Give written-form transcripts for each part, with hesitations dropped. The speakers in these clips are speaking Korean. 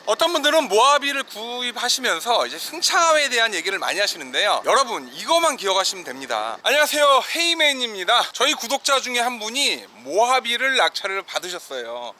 어떤 분들은 모하비를 구입하시면서 이제 승차감에 대한 얘기를 많이 하시는데요. 여러분 이거만 기억하시면 됩니다. 안녕하세요, 헤이맨입니다. 저희 구독자 중에 한 분이 모하비를 낙찰을 받으셨어요.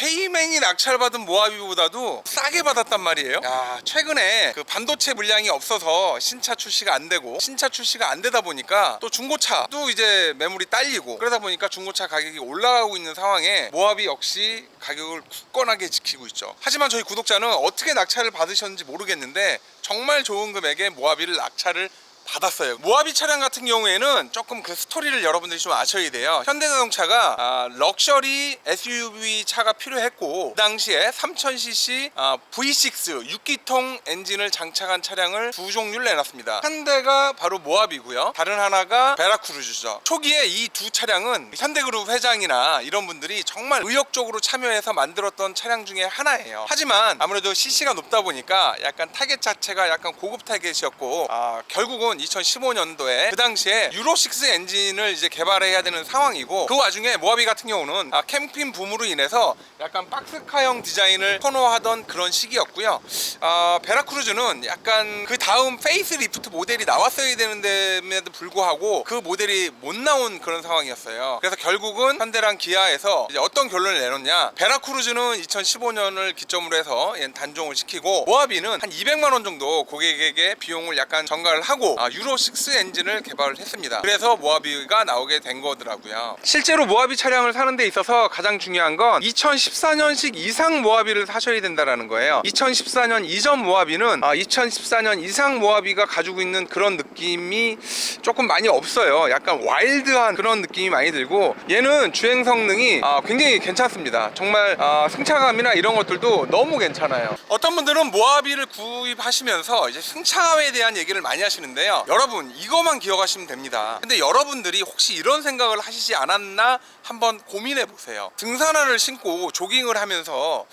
헤이맨이 낙찰받은 모하비보다도 싸게 받았단 말이에요. 최근에 그 반도체 물량이 없어서 신차 출시가 안 되고, 신차 출시가 안 되다 보니까 또 중고차도 이제 매물이 딸리고, 그러다 보니까 중고차 가격이 올라가고 있는 상황에 모하비 역시 가격을 굳건하게 지키고 있죠. 하지만 저희 구독자는 어떻게 낙찰을 받으셨는지 모르겠는데 정말 좋은 금액에 모하비를 낙찰을 받았어요. 모하비 차량 같은 경우에는 조금 그 스토리를 여러분들이 좀 아셔야 돼요. 현대자동차가 럭셔리 SUV 차가 필요했고, 그 당시에 3000cc V6 6기통 엔진을 장착한 차량을 두 종류를 내놨습니다. 한 대가 바로 모하비고요, 다른 하나가 베라크루즈죠. 초기에 이 두 차량은 현대그룹 회장이나 이런 분들이 정말 의욕적으로 참여해서 만들었던 차량 중에 하나예요. 하지만 아무래도 CC가 높다 보니까 약간 타겟 자체가 약간 고급 타겟이었고, 결국은 2015년도에 그 당시에 유로6 엔진을 이제 개발해야 되는 상황이고, 그 와중에 모하비 같은 경우는 캠핑 붐으로 인해서 약간 박스카형 디자인을 선호하던 그런 시기였고요. 베라크루즈는 약간 그 다음 페이스리프트 모델이 나왔어야 되는데도 불구하고 그 모델이 못 나온 그런 상황이었어요. 그래서 결국은 현대랑 기아에서 이제 어떤 결론을 내놓냐, 베라크루즈는 2015년을 기점으로 해서 단종을 시키고, 모하비는 한 200만원 정도 고객에게 비용을 약간 전가를 하고 유로6 엔진을 개발을 했습니다. 그래서 모하비가 나오게 된 거더라고요. 실제로 모하비 차량을 사는 데 있어서 가장 중요한 건 2014년식 이상 모하비를 사셔야 된다는 거예요. 2014년 이전 모하비는 2014년 이상 모하비가 가지고 있는 그런 느낌이 조금 많이 없어요. 약간 와일드한 그런 느낌이 많이 들고, 얘는 주행 성능이 굉장히 괜찮습니다. 정말 승차감이나 이런 것들도 너무 괜찮아요. 어떤 분들은 모하비를 구입하시면서 이제 승차감에 대한 얘기를 많이 하시는데요. 여러분 이거만 기억하시면 됩니다. 근데 여러분들이 혹시 이런 생각을 하시지 않았나 한번 고민해 보세요. 등산화를 신고 조깅을 하면서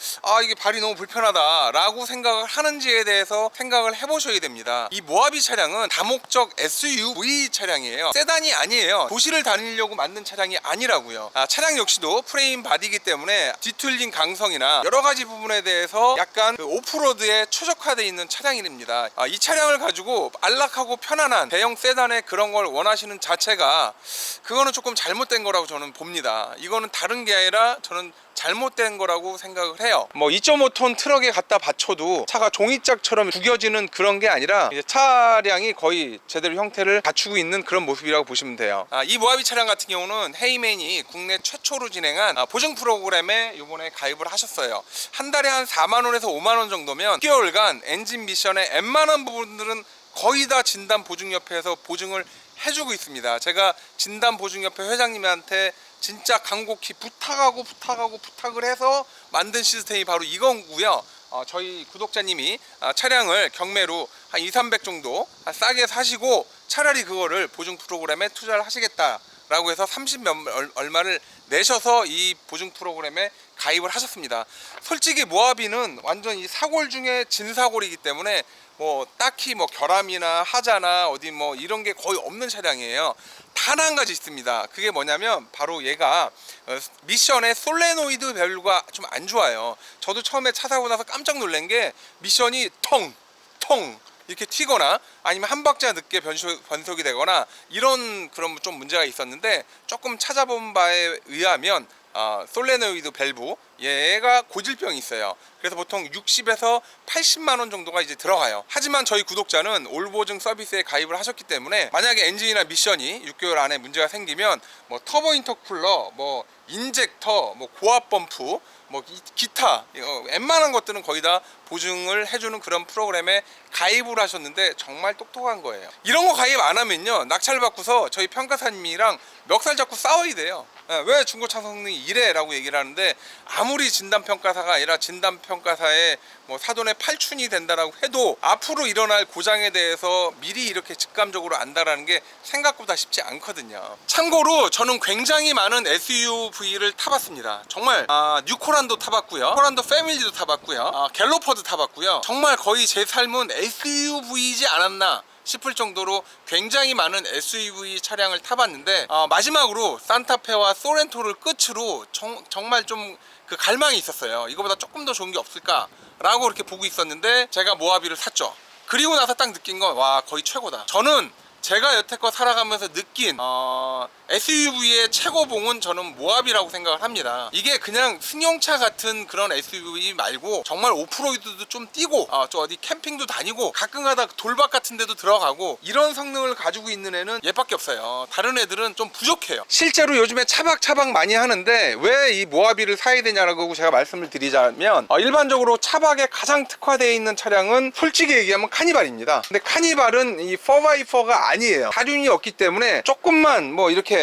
이게 발이 너무 불편하다 라고 생각을 하는지에 대해서 생각을 해보셔야 됩니다. 이 모하비 차량은 다목적 SUV 차량이에요. 세단이 아니에요. 도시를 다니려고 만든 차량이 아니라고요. 차량 역시도 프레임 바디이기 때문에 뒤틀린 강성이나 여러 가지 부분에 대해서 약간 그 오프로드에 최적화되어 있는 차량입니다. 이 차량을 가지고 안락하고 편안한 대형 세단의 그런 걸 원하시는 자체가, 그거는 조금 잘못된 거라고 저는 봅니다. 이거는 다른 게 아니라 저는 잘못된 거라고 생각을 해요. 2.5톤 트럭에 갖다 받쳐도 차가 종이짝처럼 구겨지는 그런 게 아니라 이제 차량이 거의 제대로 형태를 갖추고 있는 그런 모습이라고 보시면 돼요. 이 모하비 차량 같은 경우는 헤이맨이 국내 최초로 진행한 보증 프로그램에 이번에 가입을 하셨어요. 한 달에 한 4만원에서 5만원 정도면 6개월간 엔진 미션에 웬만한 부분들은 거의 다 진단보증협회에서 보증을 해주고 있습니다. 제가 진단보증협회 회장님한테 진짜 간곡히 부탁을 해서 만든 시스템이 바로 이거고요. 저희 구독자님이 차량을 경매로 한 200-300 정도 싸게 사시고 차라리 그거를 보증 프로그램에 투자를 하시겠다 라고 해서 30몇 얼마를 내셔서 이 보증 프로그램에 가입을 하셨습니다. 솔직히 모하비는 완전 이 사골 중에 진사골이기 때문에 딱히 결함이나 하자나 어디 이런 게 거의 없는 차량이에요. 단 한 가지 있습니다. 그게 뭐냐면 바로 얘가 미션의 솔레노이드 밸브가 좀 안 좋아요. 저도 처음에 차 사고 나서 깜짝 놀란 게, 미션이 텅 이렇게 튀거나 아니면 한 박자 늦게 변속이 되거나 이런 그런 좀 문제가 있었는데, 조금 찾아본 바에 의하면 솔레노이드 밸브, 얘가 고질병이 있어요. 그래서 보통 60에서 80만원 정도가 이제 들어가요. 하지만 저희 구독자는 올보증 서비스에 가입을 하셨기 때문에 만약에 엔진이나 미션이 6개월 안에 문제가 생기면 터보 인터쿨러, 인젝터, 고압 펌프, 기타 웬만한 것들은 거의 다 보증을 해주는 그런 프로그램에 가입을 하셨는데 정말 똑똑한 거예요. 이런 거 가입 안 하면요, 낙찰 받고서 저희 평가사님이랑 멱살 잡고 싸워야 돼요. 왜 중고차 성능이 이래 라고 얘기를 하는데, 아무리 진단평가사가 아니라 진단평가사의 사돈의 팔춘이 된다라고 해도 앞으로 일어날 고장에 대해서 미리 이렇게 직감적으로 안다라는 게 생각보다 쉽지 않거든요. 참고로 저는 굉장히 많은 SUV를 타봤습니다. 정말 뉴코란도 타봤고요, 코란도 패밀리도 타봤고요, 갤로퍼도 타봤고요. 정말 거의 제 삶은 SUV이지 않았나 싶을 정도로 굉장히 많은 SUV 차량을 타봤는데 마지막으로 산타페와 소렌토를 끝으로 정말 좀 그 갈망이 있었어요. 이거보다 조금 더 좋은 게 없을까 라고 이렇게 보고 있었는데 제가 모하비를 샀죠. 그리고 나서 딱 느낀 건 와, 거의 최고다. 저는 제가 여태껏 살아가면서 느낀 SUV의 최고봉은 저는 모하비라고 생각을 합니다. 이게 그냥 승용차 같은 그런 SUV 말고 정말 오프로이드도 좀 뛰고 저 어디 캠핑도 다니고 가끔가다 돌박 같은 데도 들어가고 이런 성능을 가지고 있는 애는 얘밖에 없어요. 다른 애들은 좀 부족해요. 실제로 요즘에 차박 많이 하는데 왜 이 모하비를 사야 되냐라고 제가 말씀을 드리자면 일반적으로 차박에 가장 특화되어 있는 차량은 솔직히 얘기하면 카니발입니다. 근데 카니발은 이 4x4가 아니에요. 사륜이 없기 때문에 조금만 뭐 이렇게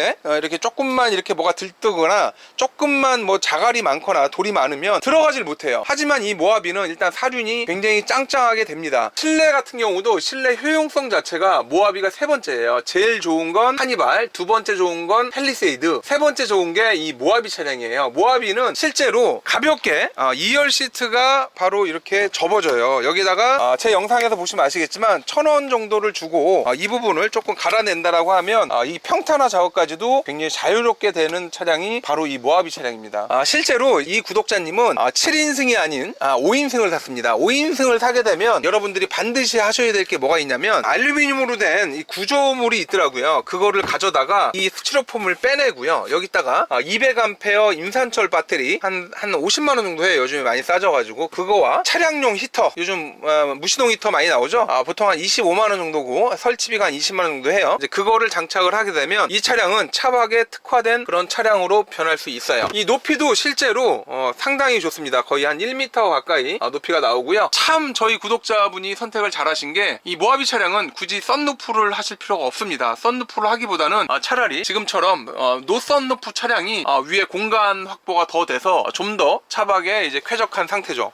조금만 이렇게 뭐가 들뜨거나 조금만 뭐 자갈이 많거나 돌이 많으면 들어가질 못해요. 하지만 이 모하비는 일단 사륜이 굉장히 짱짱하게 됩니다. 실내 같은 경우도 실내 효용성 자체가 모하비가 세 번째예요. 제일 좋은 건 카니발, 두 번째 좋은 건 팰리세이드, 세 번째 좋은 게 이 모하비 차량이에요. 모하비는 실제로 가볍게 2열 시트가 바로 이렇게 접어져요. 여기다가 제 영상에서 보시면 아시겠지만 1,000원 정도를 주고 이 부분을 조금 갈아낸다라고 하면 이 평탄화 작업까지도 굉장히 자유롭게 되는 차량이 바로 이 모하비 차량입니다. 실제로 이 구독자님은 7인승이 아닌 5인승을 샀습니다. 5인승을 사게 되면 여러분들이 반드시 하셔야 될 게 뭐가 있냐면 알루미늄으로 된 이 구조물이 있더라고요. 그거를 가져다가 이 스티로폼을 빼내고요. 여기다가 200A 임산철 배터리 한 50만원 정도 해요. 요즘에 많이 싸져가지고 그거와 차량용 히터, 요즘 무시동 히터 많이 나오죠. 보통 한 25만원 정도고 설치비가 한 20만원 정도 해요. 이제 그거를 장착을 하게 되면 이 차량은 차박에 특화된 그런 차량으로 변할 수 있어요. 이 높이도 실제로 상당히 좋습니다. 거의 한 1m 가까이 높이가 나오고요. 참 저희 구독자분이 선택을 잘 하신 게 이 모하비 차량은 굳이 썬루프를 하실 필요가 없습니다. 썬루프를 하기보다는 차라리 지금처럼 노 썬루프 차량이 위에 공간 확보가 더 돼서 좀 더 차박에 이제 쾌적한 상태죠.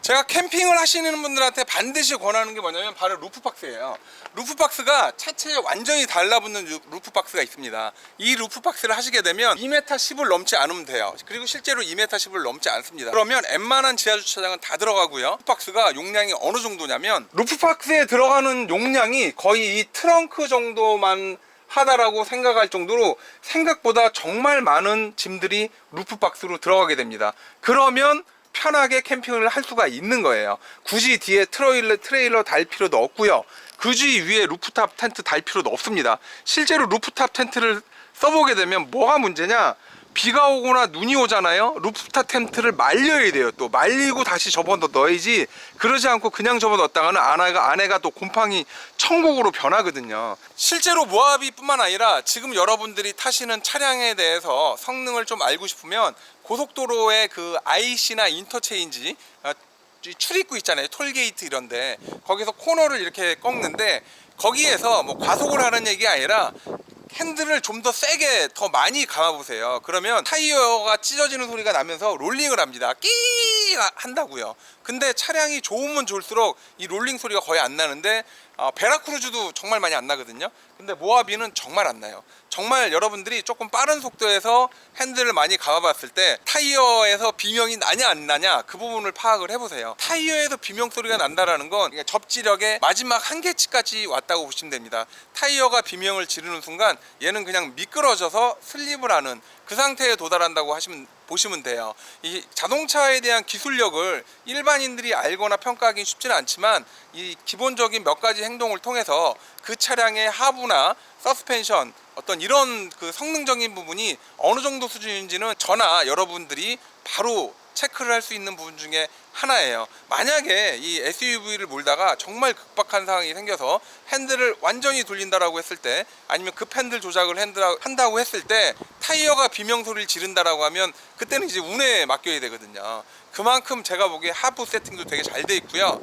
제가 캠핑을 하시는 분들한테 반드시 권하는 게 뭐냐면 바로 루프박스예요. 루프박스가 차체에 완전히 달라붙는 루프박스가 있습니다. 이 루프박스를 하시게 되면 2m 10을 넘지 않으면 돼요. 그리고 실제로 2m 10을 넘지 않습니다. 그러면 웬만한 지하주차장은 다 들어가고요. 루프박스가 용량이 어느 정도냐면 루프박스에 들어가는 용량이 거의 이 트렁크 정도만 하다라고 생각할 정도로 생각보다 정말 많은 짐들이 루프박스로 들어가게 됩니다. 그러면 편하게 캠핑을 할 수가 있는 거예요. 굳이 뒤에 트레일러 달 필요도 없고요. 굳이 위에 루프탑 텐트 달 필요도 없습니다. 실제로 루프탑 텐트를 써보게 되면 뭐가 문제냐, 비가 오거나 눈이 오잖아요. 루프탑 텐트를 말려야 돼요. 또 말리고 다시 접어넣어야지, 그러지 않고 그냥 접어넣었다가는 안에가 또 곰팡이 천국으로 변하거든요. 실제로 모하비 뿐만 아니라 지금 여러분들이 타시는 차량에 대해서 성능을 좀 알고 싶으면 고속도로의 그 IC나 인터체인지 출입구 있잖아요. 톨게이트 이런데 거기서 코너를 이렇게 꺾는데 거기에서 뭐 과속을 하는 얘기가 아니라 핸들을 좀 더 세게 더 많이 감아보세요. 그러면 타이어가 찢어지는 소리가 나면서 롤링을 합니다. 끼 한다고요. 근데 차량이 좋으면 좋을수록 이 롤링 소리가 거의 안 나는데 베라크루즈도 정말 많이 안 나거든요. 근데 모하비는 정말 안 나요. 정말 여러분들이 조금 빠른 속도에서 핸들을 많이 감아봤을 때 타이어에서 비명이 나냐 안 나냐 그 부분을 파악을 해보세요. 타이어에서 비명 소리가 난다라는 건 접지력의 마지막 한계치까지 왔다고 보시면 됩니다. 타이어가 비명을 지르는 순간 얘는 그냥 미끄러져서 슬립을 하는 그 상태에 도달한다고 보시면 돼요. 이 자동차에 대한 기술력을 일반인들이 알거나 평가하기는 쉽지는 않지만 이 기본적인 몇 가지 행동을 통해서 그 차량의 하부나 서스펜션 어떤 이런 그 성능적인 부분이 어느 정도 수준인지는 저나 여러분들이 바로 체크를 할 수 있는 부분 중에 하나예요. 만약에 이 SUV를 몰다가 정말 급박한 상황이 생겨서 핸들을 완전히 돌린다라고 했을 때, 아니면 급핸들 조작을 한다고 했을 때 타이어가 비명 소리를 지른다라고 하면 그때는 이제 운에 맡겨야 되거든요. 그만큼 제가 보기에 하부 세팅도 되게 잘 돼 있고요.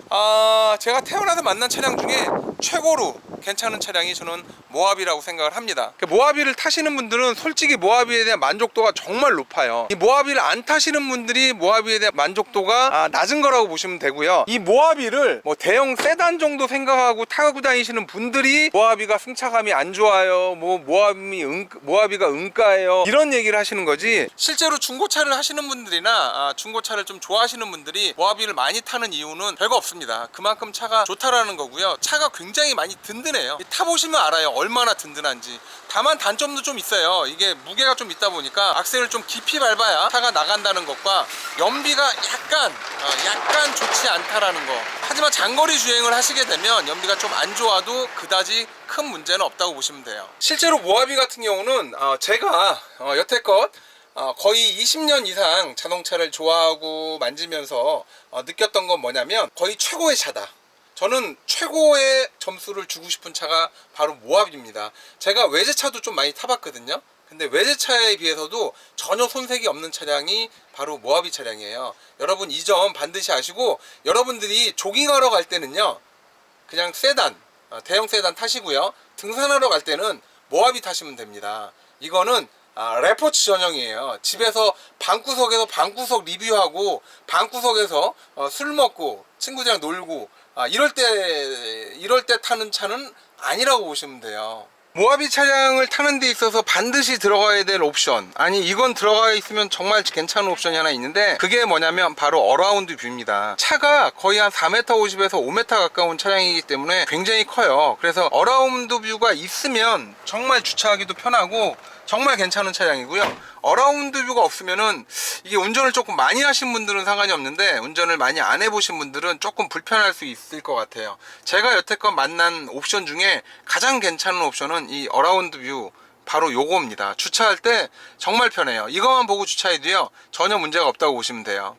제가 태어나서 만난 차량 중에 최고로 괜찮은 차량이 저는 모하비라고 생각을 합니다. 모하비를 타시는 분들은 솔직히 모하비에 대한 만족도가 정말 높아요. 이 모하비를 안 타시는 분들이 모하비에 대한 만족도가 낮은 거라고 보시면 되고요. 이 모하비를 뭐 대형 세단 정도 생각하고 타고 다니시는 분들이 모하비가 승차감이 안 좋아요, 뭐 모하비가 은가예요, 이런 얘기를 하시는 거지, 실제로 중고차를 하시는 분들이나 중고차를 좀 좋아하시는 분들이 모하비를 많이 타는 이유는 별거 없습니다. 그만큼 차가 좋다라는 거고요. 차가 굉장히 많이 든든해요. 든든해요. 타보시면 알아요, 얼마나 든든한지. 다만 단점도 좀 있어요. 이게 무게가 좀 있다 보니까 악셀을 좀 깊이 밟아야 차가 나간다는 것과 연비가 약간 좋지 않다라는 거. 하지만 장거리 주행을 하시게 되면 연비가 좀 안 좋아도 그다지 큰 문제는 없다고 보시면 돼요. 실제로 모하비 같은 경우는 제가 여태껏 거의 20년 이상 자동차를 좋아하고 만지면서 느꼈던 건 뭐냐면 거의 최고의 차다. 저는 최고의 점수를 주고 싶은 차가 바로 모하비입니다. 제가 외제차도 좀 많이 타봤거든요. 근데 외제차에 비해서도 전혀 손색이 없는 차량이 바로 모하비 차량이에요. 여러분 이 점 반드시 아시고, 여러분들이 조깅하러 갈 때는요 그냥 세단, 대형 세단 타시고요, 등산하러 갈 때는 모하비 타시면 됩니다. 이거는 레포츠 전용이에요. 집에서 방구석에서 방구석 리뷰하고 방구석에서 술 먹고 친구들이랑 놀고 이럴 때 타는 차는 아니라고 보시면 돼요. 모하비 차량을 타는 데 있어서 반드시 들어가야 될 옵션, 아니 이건 들어가 있으면 정말 괜찮은 옵션이 하나 있는데, 그게 뭐냐면 바로 어라운드 뷰입니다. 차가 거의 한 4m 50에서 5m 가까운 차량이기 때문에 굉장히 커요. 그래서 어라운드 뷰가 있으면 정말 주차하기도 편하고 정말 괜찮은 차량이고요. 어라운드 뷰가 없으면은 이게 운전을 조금 많이 하신 분들은 상관이 없는데, 운전을 많이 안 해보신 분들은 조금 불편할 수 있을 것 같아요. 제가 여태껏 만난 옵션 중에 가장 괜찮은 옵션은 이 어라운드 뷰, 바로 요겁니다. 주차할 때 정말 편해요. 이것만 보고 주차해도요 전혀 문제가 없다고 보시면 돼요.